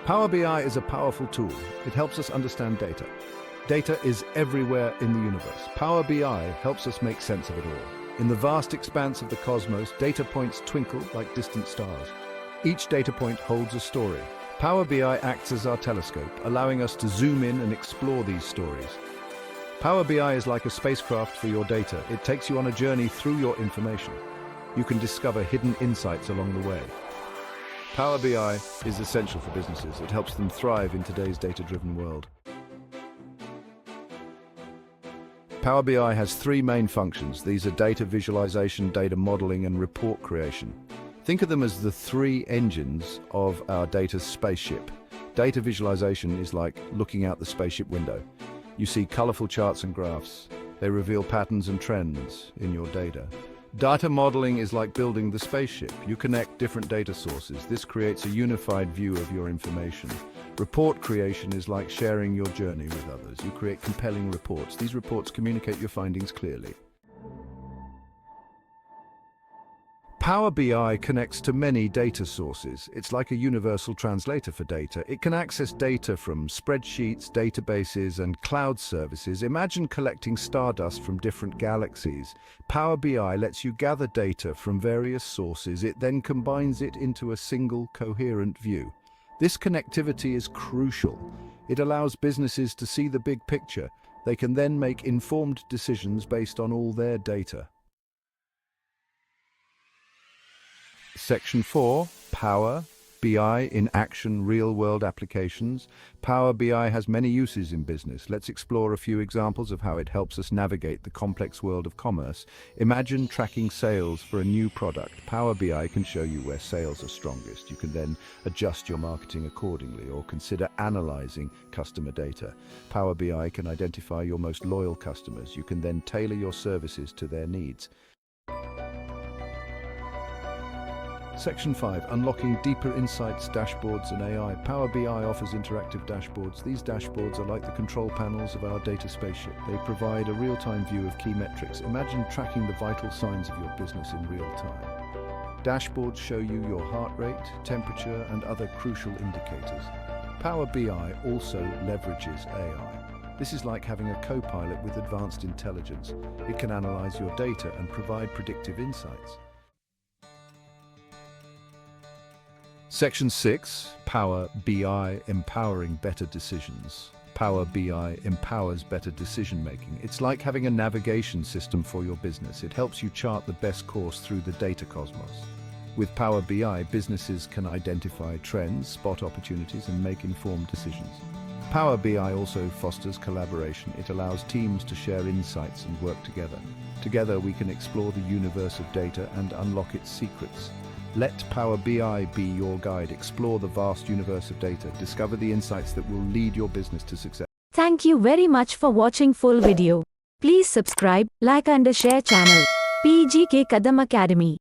Power BI is a powerful tool. It helps us understand data. Data is everywhere in the universe. Power BI helps us make sense of it all. In the vast expanse of the cosmos, data points twinkle like distant stars. Each data point holds a story. Power BI acts as our telescope, allowing us to zoom in and explore these stories. Power BI is like a spacecraft for your data. It takes you on a journey through your information. You can discover hidden insights along the way. Power BI is essential for businesses. It helps them thrive in today's data-driven world. Power BI has three main functions. These are data visualization, data modeling, and report creation. Think of them as the three engines of our data spaceship. Data visualization is like looking out the spaceship window. You see colorful charts and graphs. They reveal patterns and trends in your data. Data modeling is like building the spaceship. You connect different data sources. This creates a unified view of your information. Report creation is like sharing your journey with others. You create compelling reports. These reports communicate your findings clearly. Power BI connects to many data sources. It's like a universal translator for data. It can access data from spreadsheets, databases, and cloud services. Imagine collecting stardust from different galaxies. Power BI lets you gather data from various sources. It then combines it into a single, coherent view. This connectivity is crucial. It allows businesses to see the big picture. They can then make informed decisions based on all their data. Section 4, Power BI in Action Real-World Applications. Power BI has many uses in business. Let's explore a few examples of how it helps us navigate the complex world of commerce. Imagine tracking sales for a new product. Power BI can show you where sales are strongest. You can then adjust your marketing accordingly or consider analyzing customer data. Power BI can identify your most loyal customers. You can then tailor your services to their needs. Section 5, Unlocking Deeper Insights, Dashboards and AI. Power BI offers interactive dashboards. These dashboards are like the control panels of our data spaceship. They provide a real-time view of key metrics. Imagine tracking the vital signs of your business in real time. Dashboards show you your heart rate, temperature, and other crucial indicators. Power BI also leverages AI. This is like having a co-pilot with advanced intelligence. It can analyze your data and provide predictive insights. Section 6, Power BI Empowering Better Decisions. Power BI empowers better decision-making. It's like having a navigation system for your business. It helps you chart the best course through the data cosmos. With Power BI, businesses can identify trends, spot opportunities, and make informed decisions. Power BI also fosters collaboration. It allows teams to share insights and work together. Together, we can explore the universe of data and unlock its secrets. Let Power BI be your guide. Explore the vast universe of data. Discover the insights that will lead your business to success. Thank you very much for watching full video. Please subscribe, like and share channel. PGK Kadam Academy.